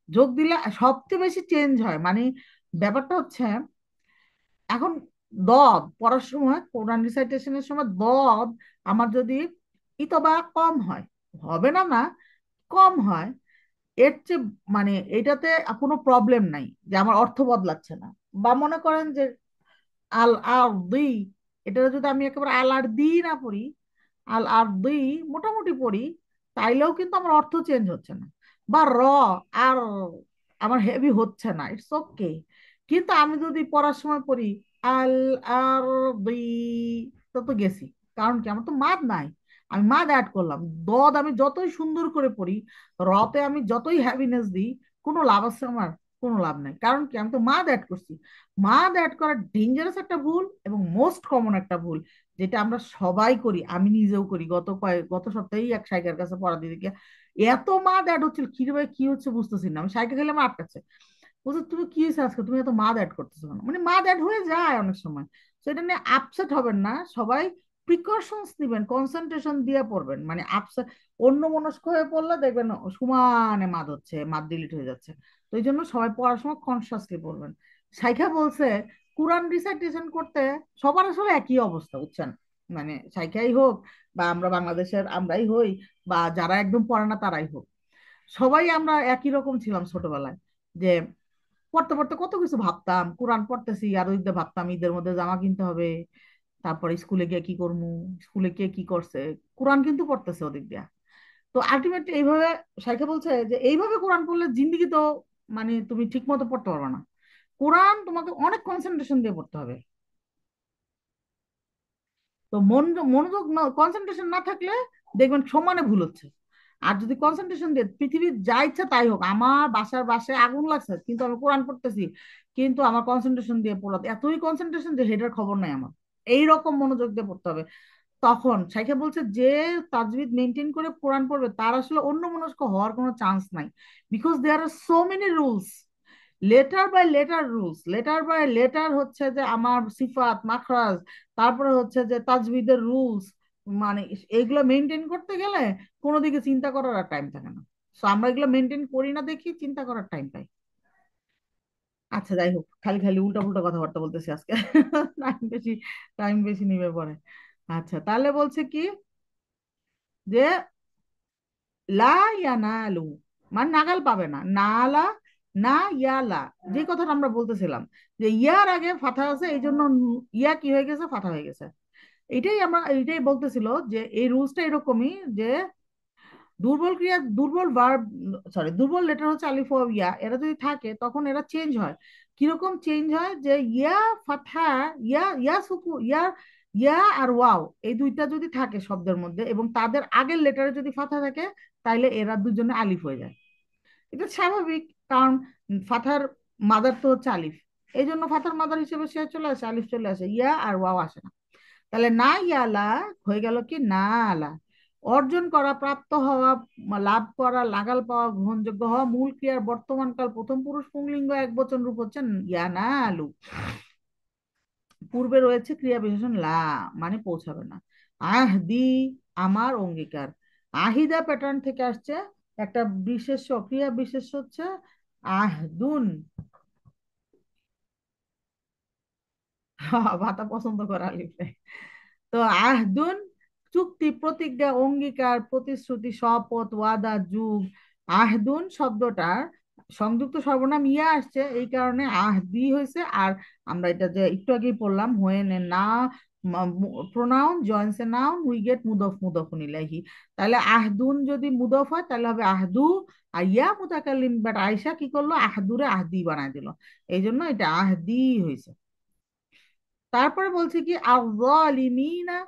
যোগ দিলে সবচেয়ে বেশি চেঞ্জ হয়। মানে ব্যাপারটা হচ্ছে এখন দদ পড়ার সময়, কোরআন রিসাইটেশনের সময় দদ আমার যদি ইতবা কম হয়, হবে না না, কম হয়, এর চেয়ে মানে এটাতে কোনো প্রবলেম নাই যে আমার অর্থ বদলাচ্ছে না। বা মনে করেন যে আল আর দি, এটা যদি আমি একেবারে আল আর দি না পড়ি, আল আর দি মোটামুটি পড়ি, তাইলেও কিন্তু আমার অর্থ চেঞ্জ হচ্ছে না। বা র আর আমার হেভি হচ্ছে না, ইটস ওকে। কিন্তু আমি যদি পড়ার সময় পড়ি আল আর দি, তো তো গেছি। কারণ কি, আমার তো মাদ নাই, আমি মাদ অ্যাড করলাম। দদ আমি যতই সুন্দর করে পড়ি, রতে আমি যতই হ্যাভিনেস দিই, কোনো লাভ আছে আমার? কোনো লাভ নাই। কারণ কি, আমি তো মাদ অ্যাড করছি। মাদ অ্যাড করা ডেঞ্জারাস একটা ভুল এবং মোস্ট কমন একটা ভুল, যেটা আমরা সবাই করি, আমি নিজেও করি। গত সপ্তাহেই এক শাইখার কাছে পড়া দিতে গিয়ে এত মাদ অ্যাড হচ্ছিল, কি রে ভাই কি হচ্ছে বুঝতেছি না, আমি শাইখা খেলে আমার আটকাচ্ছে। বলছে তুমি কি হয়েছে আজকে, তুমি এত মাদ অ্যাড করতেছো কেন? মানে মাদ অ্যাড হয়ে যায় অনেক সময়। তো এটা নিয়ে আপসেট হবেন না সবাই, প্রিকশনস নিবেন, কনসেন্ট্রেশন দিয়ে পড়বেন। মানে আপসেট, অন্য মনস্ক হয়ে পড়লে দেখবেন সমানে মাদ হচ্ছে, মাদ ডিলিট হয়ে যাচ্ছে। তো এই জন্য সবাই পড়ার সময় কনসাসলি পড়বেন। সাইখা বলছে কোরআন রিসাইটেশন করতে সবার আসলে একই অবস্থা, বুঝছেন? মানে সাইখাই হোক বা আমরা বাংলাদেশের আমরাই হই, বা যারা একদম পড়ে না তারাই হোক, সবাই আমরা একই রকম ছিলাম ছোটবেলায়। যে পড়তে পড়তে কত কিছু ভাবতাম, কোরআন পড়তেছি আর ওই দিয়ে ভাবতাম ঈদের মধ্যে জামা কিনতে হবে, তারপরে স্কুলে গিয়ে কি করবো, স্কুলে কে কি করছে, কোরআন কিন্তু পড়তেছে ওদিক দিয়া। তো আলটিমেটলি এইভাবে শাইখা বলছে যে এইভাবে কোরআন পড়লে জিন্দিগি তো মানে তুমি ঠিক মতো পড়তে পারবে না। কোরআন তোমাকে অনেক কনসেন্ট্রেশন দিয়ে পড়তে হবে। তো মনোযোগ, কনসেন্ট্রেশন না থাকলে দেখবেন সমানে ভুল হচ্ছে। আর যদি কনসেন্ট্রেশন দিয়ে পৃথিবীর যা ইচ্ছা তাই হোক, আমার বাসার বাসায় আগুন লাগছে কিন্তু আমি কোরআন পড়তেছি, কিন্তু আমার কনসেন্ট্রেশন দিয়ে পড়াতে এতই কনসেন্ট্রেশন যে হেডের খবর নাই আমার, এইরকম মনোযোগ দিয়ে পড়তে হবে। তখন শাইখা বলছে যে তাজবিদ মেনটেন করে কোরআন পড়বে তার আসলে অন্য মনস্ক হওয়ার কোনো চান্স নাই। Because there are so many rules, letter by letter rules, letter by letter হচ্ছে যে আমার সিফাত মাখরাজ, তারপরে হচ্ছে যে তাজবিদের রুলস। মানে এগুলো মেনটেন করতে গেলে কোনো দিকে চিন্তা করার আর টাইম থাকে না। তো আমরা এগুলো মেনটেন করি না দেখি চিন্তা করার টাইম পাই। আচ্ছা যাই হোক, খালি খালি উল্টা পুল্টা কথাবার্তা বলতেছি আজকে। টাইম বেশি, টাইম বেশি নিবে পরে। আচ্ছা তাহলে বলছে কি যে লা ইয়ানালু, মানে নাগাল পাবে না, নালা, না ইয়ালা, যে কথাটা আমরা বলতেছিলাম যে ইয়ার আগে ফাথা আছে, এই জন্য ইয়া কি হয়ে গেছে, ফাথা হয়ে গেছে। এটাই বলতেছিল যে এই রুলসটা এরকমই যে দুর্বল ক্রিয়া, দুর্বল ভার্ব, সরি দুর্বল লেটার হচ্ছে আলিফ ও ইয়া, এরা যদি থাকে তখন এরা চেঞ্জ হয়। কিরকম চেঞ্জ হয়, যে ইয়া ফাথা, ইয়া ইয়া সুকু ইয়া, ইয়া আর ওয়াও এই দুইটা যদি থাকে শব্দের মধ্যে এবং তাদের আগের লেটারে যদি ফাথা থাকে, তাইলে এরা দুজনে আলিফ হয়ে যায়। এটা স্বাভাবিক, কারণ ফাথার মাদার তো হচ্ছে আলিফ, এই জন্য ফাথার মাদার হিসেবে সে চলে আসে, আলিফ চলে আসে, ইয়া আর ওয়াও আসে না। তাহলে না ইয়ালা হয়ে গেল কি না আলা। অর্জন করা, প্রাপ্ত হওয়া, লাভ করা, লাগাল পাওয়া, গ্রহণযোগ্য হওয়া, মূল ক্রিয়ার বর্তমান কাল প্রথম পুরুষ পুংলিঙ্গ এক বচন রূপ হচ্ছে ইয়া না আলু। পূর্বে রয়েছে ক্রিয়া বিশেষণ লা, মানে পৌঁছাবে না। আহদি, আমার অঙ্গীকার। আহিদা প্যাটার্ন থেকে আসছে, একটা বিশেষ্য, ক্রিয়া বিশেষ্য হচ্ছে আহদুন। ভাতা পছন্দ করা লিখে। তো আহদুন চুক্তি, প্রতিজ্ঞা, অঙ্গীকার, প্রতিশ্রুতি, শপথ, ওয়াদা, যুগ। আহদুন শব্দটার সংযুক্ত সর্বনাম ইয়া আসছে, এই কারণে আহদি হয়েছে। আর আমরা এটা যে একটু আগেই পড়লাম, হোয়েন এ না pronoun joins a noun we get মুদফ ইলাইহি। তাহলে আহদুন যদি মুদফ হয় তাহলে হবে আহদু। আর ইয়া মুতাকাল্লিম বাট আয়সা কি করলো, আহদুরে আহদি বানাই দিল, এই জন্য এটা আহদি হয়েছে। তারপরে বলছে কি আলিমিনা,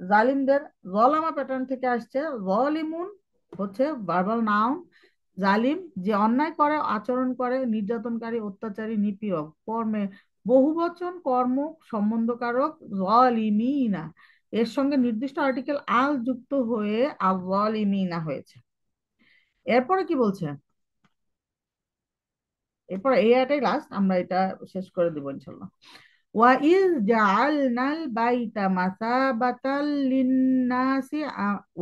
জালিমদের। জলামা প্যাটার্ন থেকে আসছে, জলিমুন হচ্ছে ভার্বাল নাউন, জালিম যে অন্যায় করে, আচরণ করে, নির্যাতনকারী, অত্যাচারী, নিপীড়ক, কর্মে বহুবচন, কর্ম সম্বন্ধকারক, জালিমিনা, এর সঙ্গে নির্দিষ্ট আর্টিকেল আল যুক্ত হয়ে আল-জালিমিনা হয়েছে। এরপরে কি বলছে? এরপর এই আয়াটাই লাস্ট, আমরা এটা শেষ করে দেবো ইনশাল্লাহ। وَإِذْ جَعَلْنَا الْبَيْتَ مَثَابَةً لِلنَّاسِ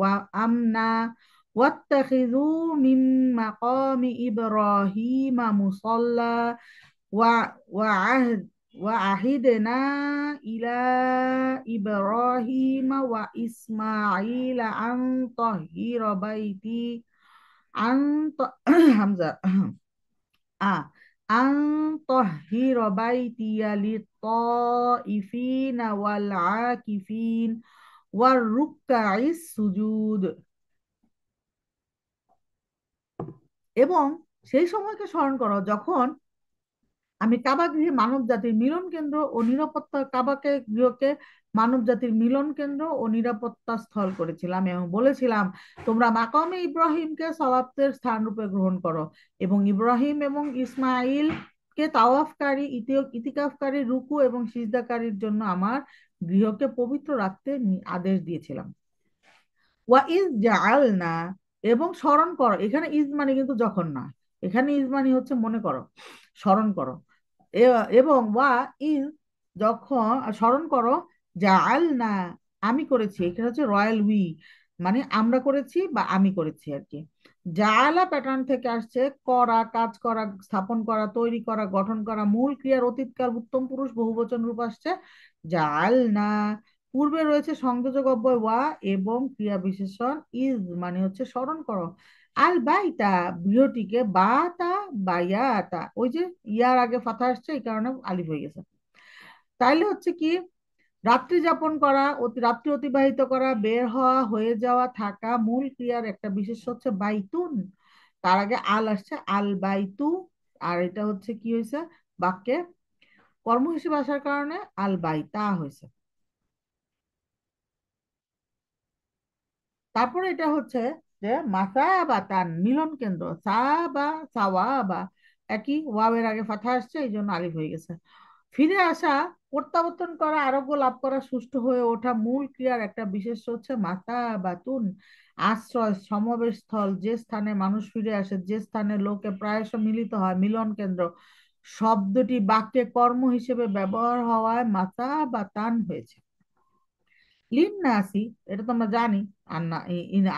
وَأَمْنًا وَاتَّخِذُوا مِن مَّقَامِ إِبْرَاهِيمَ مُصَلًّى وَعَهْدٍ وَعَهِدْنَا إِلَى إِبْرَاهِيمَ وَإِسْمَاعِيلَ أَن طَهِّرَ بَيْتِي أن হামজা আন তহির বাইতিয়া লিত্তাইফিনা ওয়াল আকিফিন ওয়ার রুক্কাইস সুজুদ। এবং সেই সময়কে স্মরণ করো যখন আমি কাবা গৃহে মানব জাতির মিলন কেন্দ্র ও নিরাপত্তা, কাবাকে গৃহকে মানব জাতির মিলন কেন্দ্র ও নিরাপত্তা স্থল করেছিলাম এবং বলেছিলাম, তোমরা মাকামে ইব্রাহিমকে সওয়াবের স্থান রূপে গ্রহণ করো এবং ইব্রাহিম এবং ইসমাইল কে তাওয়াফকারী, ইতিকাফকারী, রুকু এবং সিজদাকারীর জন্য আমার গৃহকে পবিত্র রাখতে আদেশ দিয়েছিলাম। ওয়া ইজ জাআলনা, এবং স্মরণ করো, এখানে ইজ মানে কিন্তু যখন না, এখানে ইজ মানে হচ্ছে মনে করো, স্মরণ করো। এবং ওয়া ইজ যখন, স্মরণ করো, জাআলনা আমি করেছি, এখানে হচ্ছে রয়্যাল উই, মানে আমরা করেছি বা আমি করেছি আর কি। জাআলা প্যাটার্ন থেকে আসছে, করা, কাজ করা, স্থাপন করা, তৈরি করা, গঠন করা, মূল ক্রিয়ার অতীতকাল উত্তম পুরুষ বহুবচন রূপ আসছে জাআলনা। পূর্বে রয়েছে সংযোজক অব্যয় ওয়া এবং ক্রিয়া বিশেষণ ইজ, মানে হচ্ছে স্মরণ করো। আল বাইতা গৃহটিকে, বাতা বায়াতা, ওই যে ইয়ার আগে ফাথা আসছে এই কারণে আলিফ হয়ে গেছে। তাইলে হচ্ছে কি, রাত্রি যাপন করা, রাত্রি অতিবাহিত করা, বের হওয়া, হয়ে যাওয়া, থাকা, মূল ক্রিয়ার একটা বিশেষ হচ্ছে বাইতুন, তার আগে আল আসছে, আল বাইতু। আর এটা হচ্ছে কি হয়েছে, বাক্যে কর্ম হিসেবে আসার কারণে আল বাইতা হয়েছে। তারপরে এটা হচ্ছে যে মাসাবাতান মিলন কেন্দ্র, সা বা সাওয়া বা একই, ওয়াবের আগে ফাথা আসছে এই জন্য আলিফ হয়ে গেছে। ফিরে আসা, প্রত্যাবর্তন করা, আরোগ্য লাভ করা, সুষ্ঠু হয়ে ওঠা, মূল ক্রিয়ার একটা বিশেষ হচ্ছে মাসাবাতুন। আশ্রয়, সমাবেশ স্থল, যে স্থানে মানুষ ফিরে আসে, যে স্থানে লোকে প্রায়শ মিলিত হয়, মিলন কেন্দ্র, শব্দটি বাক্যে কর্ম হিসেবে ব্যবহার হওয়ায় মাসাবাতান হয়েছে। লিন্নাসি, এটা তো আমরা জানি, আন্না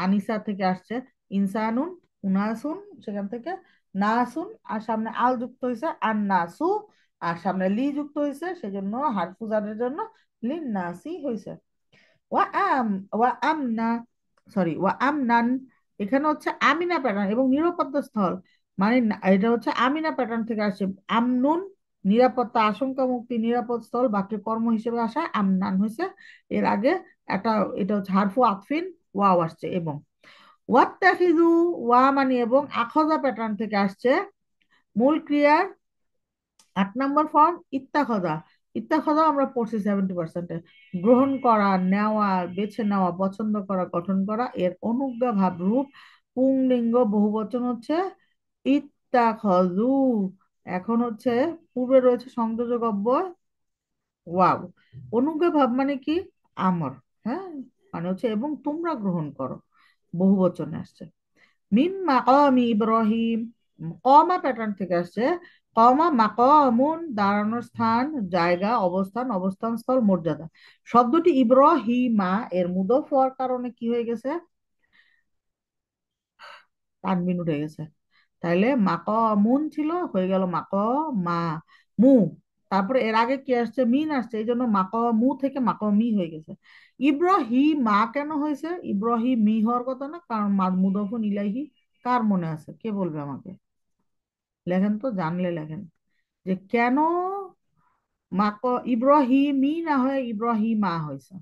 আনিসা থেকে আসছে, ইনসানুন, উনাসুন, সেখান থেকে নাসুন, আর সামনে আল যুক্ত হয়েছে আন্নাসু, আর সামনে লি যুক্ত হয়েছে, সেজন্য হারফুজারের জন্য লিন্নাসি হয়েছে। ওয়া আম ওয়া আমনা, সরি ওয়া আমনান, এখানে হচ্ছে আমিনা প্যাটার্ন এবং নিরাপত্তা স্থল, মানে এটা হচ্ছে আমিনা প্যাটার্ন থেকে আসছে। আমনুন নিরাপত্তা, আশঙ্কা মুক্তি, নিরাপদ স্থল, বাক্যে কর্ম হিসেবে আসা আমনান হয়েছে। এর আগে একটা, এটা হচ্ছে হারফু আতফিন, ওয়াও আসছে। এবং ওয়াত্তাখিযু, ওয়া মানে এবং, আখযা প্যাটার্ন থেকে আসছে, মূল ক্রিয়ার 8 নম্বর ফর্ম ইত্তাখদা। ইত্তাখদা আমরা পড়ছি 70%-এ, গ্রহণ করা, নেওয়া, বেছে নেওয়া, পছন্দ করা, গঠন করা, এর অনুজ্ঞা ভাব রূপ, পুংলিঙ্গ, বহুবচন হচ্ছে ইত্তাখযু। এখন হচ্ছে পূর্বে রয়েছে সংযোজক অব্যয় ওয়াও, অনুজ্ঞা ভাব মানে কি, আমর, হ্যাঁ, মানে হচ্ছে এবং তোমরা গ্রহণ করো, বহুবচনে আসছে। মিন মাকামি ইব্রাহিম, কমা প্যাটার্ন থেকে আসছে, কমা মাকামুন দাঁড়ানোর স্থান, জায়গা, অবস্থান, অবস্থান স্থল, মর্যাদা। শব্দটি ইব্রাহিমা এর মুদফ হওয়ার কারণে কি হয়ে গেছে, তানবিন উঠে গেছে। তাইলে মাকামুন ছিল, হয়ে গেল মাকামা মু। তারপরে এর আগে কি আসছে, মিন আসছে, এই জন্য মাকামু থেকে মাকামি হয়ে গেছে। ইব্রাহিমা কেন হয়েছে, ইব্রাহিমি হওয়ার কথা না, কারণ মুদফুন ইলাইহি। কার মনে আছে, কে বলবে আমাকে? লেখেন তো, জানলে লেখেন যে কেন ইব্রাহিমি না হয়ে ইব্রাহিমা হয়েছে।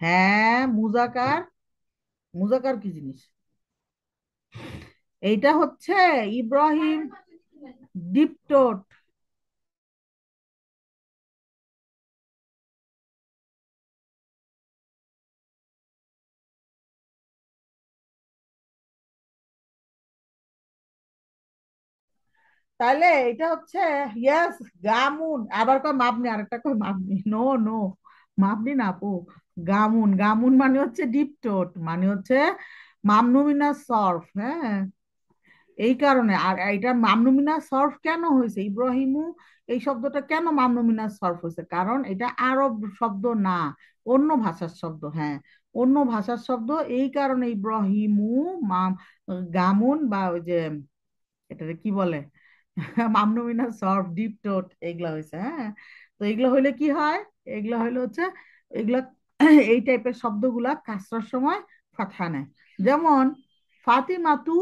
হ্যাঁ, মুজাকার। মুজাকার কি জিনিস? এইটা হচ্ছে ইব্রাহিম ডিপটোট। তাহলে এটা হচ্ছে, ইয়াস, গামুন। আবার কয় মাবনি, আরেকটা কয় মাবনি। নো, নো, মাবনি না আপু। গামুন। গামুন মানে হচ্ছে ডিপটোট, মানে হচ্ছে মামনুমিনা সরফ। হ্যাঁ, এই কারণে। আর এটা মামনুমিনা সরফ কেন হয়েছে, ইব্রাহিমু এই শব্দটা কেন মামনুমিনা সরফ হয়েছে? কারণ এটা আরব শব্দ না, অন্য ভাষার শব্দ। হ্যাঁ, অন্য ভাষার শব্দ। এই কারণে ইব্রাহিমু মাম গামুন, বা ওই যে এটাকে কি বলে, মামনুমিনা সরফ, ডিপ টোট, এগুলা হয়েছে। হ্যাঁ, তো এগুলো হইলে কি হয়? এগুলো হইলে হচ্ছে, এগুলা এই টাইপের শব্দগুলা কাসরার সময় ফাতহা নেয়। যেমন ফাতিমাতু,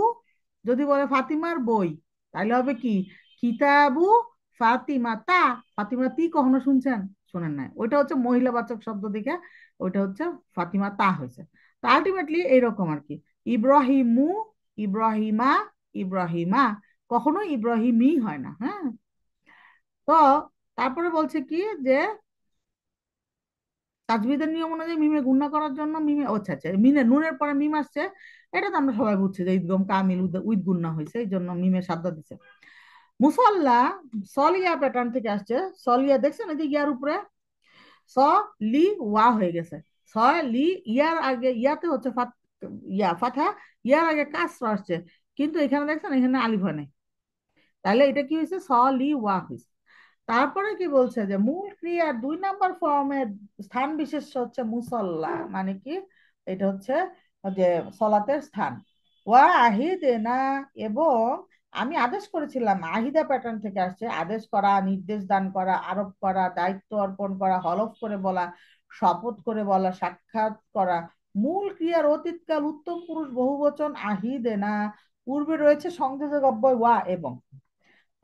যদি বলে ফাতিমার বই, তাহলে হবে কি, কিতাবু ফাতিমাতা। ফাতিমাতি কখনো শুনছেন? শোনেন নাই, ওইটা হচ্ছে মহিলাবাচক শব্দ দিকে, ওইটা হচ্ছে ফাতিমা তা হয়েছে। তো আলটিমেটলি এইরকম আর কি। ইব্রাহিমু, ইব্রাহিমা, ইব্রাহিমা, কখনো ইব্রাহিমই হয় না। হ্যাঁ, তো তারপরে বলছে কি, যে তাজবিদের নিয়ম অনুযায়ী মিমে গুণনা করার জন্য মিমে, ও আচ্ছা আচ্ছা, মিনে নুনের পরে মিম আসছে। এটা তো আমরা সবাই বুঝছি যে ঈদগম কামিল উইথ গুণনা হয়েছে, এই জন্য মিমে সাদ্দা দিছে। মুসল্লা, সলিয়া প্যাটার্ন থেকে আসছে। সলিয়া দেখছেন এই যে ইয়ার উপরে স, লি, ওয়া হয়ে গেছে। স, লি, ইয়ার আগে ইয়াতে হচ্ছে ইয়া ফাথা, ইয়ার আগে কাসরা আসছে, কিন্তু এখানে দেখছেন এখানে আলিফ হয় নাই। তাহলে এটা কি হয়েছে, স, লি, ওয়া হয়েছে। তারপরে কি বলছে, যে মূল ক্রিয়ার 2 নাম্বার ফর্মের স্থান বিশেষ হচ্ছে মুসল্লা, মানে কি, এটা হচ্ছে যে সলাতের স্থান। ওয়া আহিদেনা, এবং আমি আদেশ করেছিলাম, আহিদা প্যাটার্ন থেকে আসছে, আদেশ করা, নির্দেশ দান করা, আরোপ করা, দায়িত্ব অর্পণ করা, হলফ করে বলা, শপথ করে বলা, সাক্ষাৎ করা। মূল ক্রিয়ার অতীতকাল উত্তম পুরুষ বহুবচন আহিদেনা, পূর্বে রয়েছে সংযোজক অব্যয় ওয়া এবং।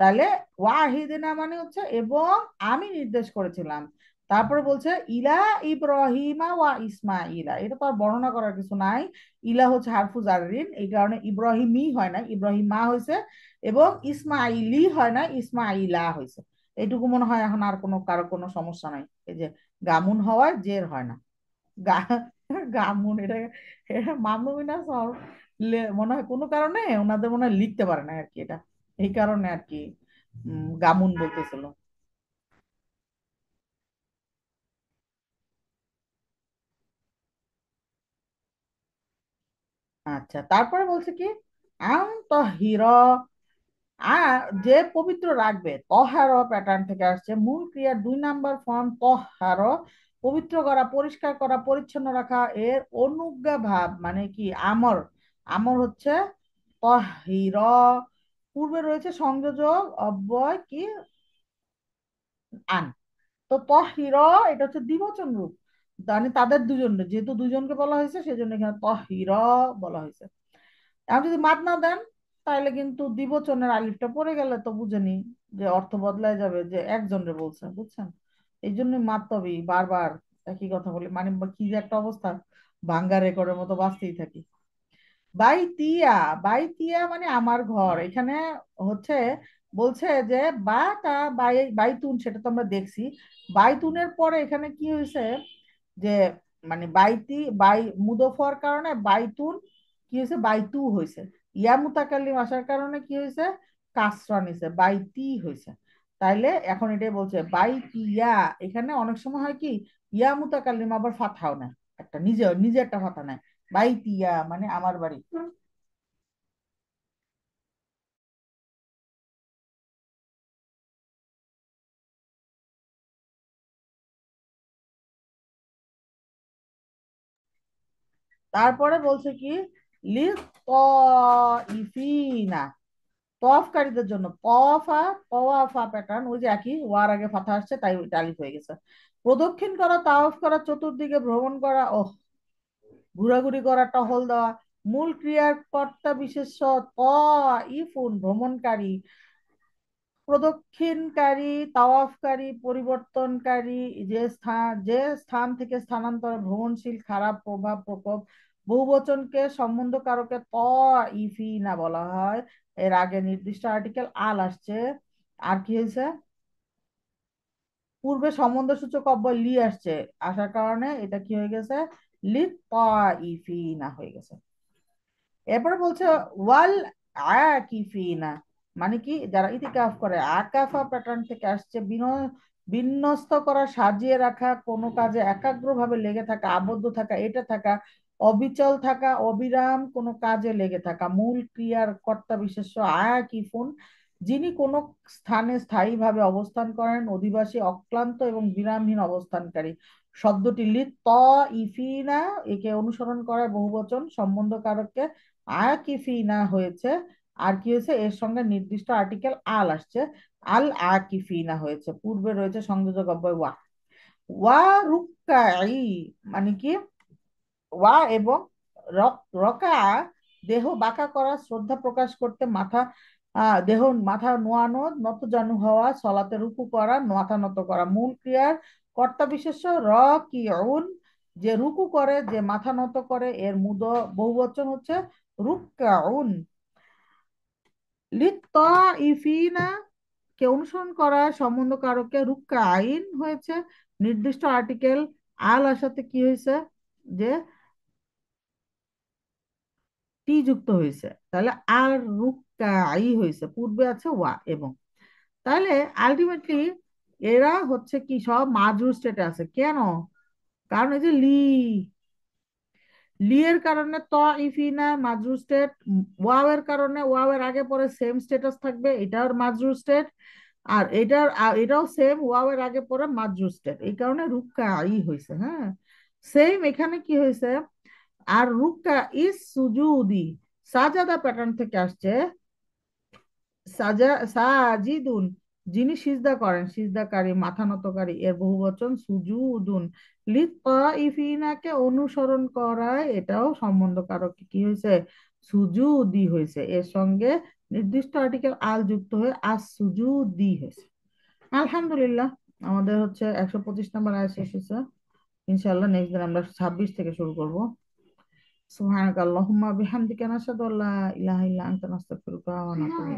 তাহলে ওয়াহিদিনা মানে হচ্ছে এবং আমি নির্দেশ করেছিলাম। তারপরে বলছে ইলা ইব্রাহিমা ওয়া ইসমাইলা, এটা তো আর বর্ণনা করার কিছু নাই। ইলা হচ্ছে হারফু জাররিন, এই কারণে ইব্রাহিমই হয় না, ইব্রাহিমা হয়েছে। এবং ইসমাইলি হয় না, ইসমাইলা হয়েছে। এইটুকু মনে হয় এখন আর কোনো কারো কোনো সমস্যা নাই। এই যে গামুন হওয়ায় জের হয় না। গা গামুন, এটা মামুমিনা সব মনে হয় কোনো কারণে ওনাদের মনে হয় লিখতে পারে না আর কি, এটা এই কারণে আর কি গামুন বলতেছিল। আচ্ছা, তারপরে বলছে কি, আম তহির, যে পবিত্র রাখবে। তহার প্যাটার্ন থেকে আসছে, মূল ক্রিয়ার 2 নাম্বার ফর্ম তহার, পবিত্র করা, পরিষ্কার করা, পরিচ্ছন্ন রাখা। এর অনুজ্ঞা ভাব মানে কি, আমর। আমর হচ্ছে তহির, পূর্বে রয়েছে সংযোজক অব্যয় কি, আন। তো তহির, এটা হচ্ছে দ্বিবচন রূপ, মানে তাদের দুজন, যেহেতু দুজনকে বলা হয়েছে সেজন্য এখানে তহির বলা হয়েছে। এখন যদি মাদ না দেন, তাহলে কিন্তু দ্বিবচনের আলিফটা পড়ে গেলে তো বুঝেনি যে অর্থ বদলায় যাবে, যে একজনের বলছে, বুঝছেন? এই জন্য মারতে হবে বারবার, একই কথা বলি, মানে কি যে একটা অবস্থা, ভাঙ্গা রেকর্ডের মতো বাঁচতেই থাকি। বাইতিয়া, বাইতিয়া মানে আমার ঘর। এখানে হচ্ছে বলছে যে বা তা বাইতুন, সেটা তো আমরা দেখছি। বাইতুনের পরে এখানে কি হয়েছে, যে মানে বাইতি বাই মুদফ হওয়ার কারণে বাইতুন কি হয়েছে, বাইতু হয়েছে। ইয়া মুতাকাল্লিম আসার কারণে কি হয়েছে, কাসরা নিছে, বাইতি হয়েছে। তাইলে এখন এটাই বলছে বাইতিয়া। এখানে অনেক সময় হয় কি, ইয়া মুতাকাল্লিম আবার ফাথাও না, একটা নিজে নিজে একটা ফাথা নেয়। বাইতিয়া মানে আমার বাড়ি। তারপরে বলছে কি, লিত ইফিনা, তফকারীদের জন্য। তফা, তওয়াফা প্যাটার্ন, ওই যে একই, ওয়ার আগে ফাথা আসছে তাই ওইটা আলিফ হয়ে গেছে। প্রদক্ষিণ করা, তাওয়াফ করা, চতুর্দিকে ভ্রমণ করা, ও ঘোরাঘুরি করা, টহল দেওয়া। মূল ক্রিয়ার কর্তা বিশেষ্য ত, ইফুন ভ্রমণকারী। প্রদক্ষিণকারী, তাওয়াফকারী, পরিবর্তনকারী, যে স্থান থেকে স্থানান্তর, ভ্রমণশীল, খারাপ প্রভাব, প্রকোপ। বহুবচনকে সম্বন্ধকারকে ত ইফিনা বলা হয়। এর আগে নির্দিষ্ট আর্টিকেল আল আসছে। আর কি হয়েছে? পূর্বে সম্বন্ধসূচক অব্যয় লি আসছে, আসার কারণে এটা কি হয়ে গেছে? লি ত ইফিনা হয়ে গেছে। এরপরে বলছে ওয়াল আকিফিনা, মানে কি? যারা ইতিকাফ করে, আকাফা প্যাটার্ন থেকে আসছে, বিন্যস্ত করা, সাজিয়ে রাখা, কোনো কাজে একাগ্রভাবে লেগে থাকা, আবদ্ধ থাকা, এটা থাকা, অবিচল থাকা, অবিরাম কোনো কাজে লেগে থাকা। মূল ক্রিয়ার কর্তা বিশেষ্য আকিফুন, যিনি কোনো স্থানে স্থায়ীভাবে অবস্থান করেন, অধিবাসী, অক্লান্ত এবং বিরামহীন অবস্থানকারী। শব্দটি লিত ত ইফিনা, একে অনুসরণ করে বহুবচন সম্বন্ধকারককে আকিফিনা হয়েছে। আর কি হয়েছে? এর সঙ্গে নির্দিষ্ট আর্টিকেল আল আসছে, আল আকিফিনা হয়েছে। পূর্বে রয়েছে সংযোজক অব্যয় ওয়া। ওয়া রুক্কাই, মানে কি? ওয়া এবং রকা, দেহ বাঁকা করা, শ্রদ্ধা প্রকাশ করতে, মাথা নোয়ানো, নতজানু হওয়া, সলাতে রুকু করা, মাথা নত করা। মূল ক্রিয়ার কর্তা বিশেষ্য র কি উন, যে রুকু করে, যে মাথা নত করে, এর বহুবচন হচ্ছে রুক্কাউন। লিত্তাইফিনা, কে অনুসরণ করা সম্বন্ধ কারকে রুক্কা আইন হয়েছে। নির্দিষ্ট আর্টিকেল আল আসাতে কি হয়েছে? যে টি যুক্ত হয়েছে, তাহলে আর রুক্কা আই হয়েছে। পূর্বে আছে ওয়া এবং। তাহলে আলটিমেটলি এরা হচ্ছে কি, সব মাজরুর স্টেটে আছে। কেন? কারণ এই যে লি এর কারণে ত ইফিনা মাজরুর স্টেট, ওয়াও এর কারণে ওয়াও এর আগে পরে সেম স্টেটাস থাকবে, এটাও মাজরুর স্টেট। আর এটাও সেম, ওয়াও এর আগে পরে মাজরুর স্টেট, এই কারণে রুক্কা আই হয়েছে। হ্যাঁ, সেম এখানে কি হয়েছে? আর রুক্কা ইস সুজুদি, সাজাদা প্যাটার্ন থেকে আসছে। সাজিদুন, যিনি সিজদা করেন, সিজদাকারী, মাথা নতকারী, এর বহুবচন সুজুদুন। লিত্তাইফিনাকে অনুসরণ করায়, এটাও সম্বন্ধ কারক কি হয়েছে? সুজুদি হয়েছে। এর সঙ্গে নির্দিষ্ট আর্টিকেল আল যুক্ত হয়ে আস সুজুদি হয়েছে। আলহামদুলিল্লাহ, আমাদের হচ্ছে 125 নম্বর আয়াত শেষ হয়েছে। ইনশাআল্লাহ নেক্সট দিন আমরা 26 থেকে শুরু করব। সুবহানাকাল্লাহুম্মা বিহামদিকা নাশহাদু আল্লা ইলাহা ইল্লা আনতা নাস্তাগফিরুকা ওয়া নাতুবু ইলাইক।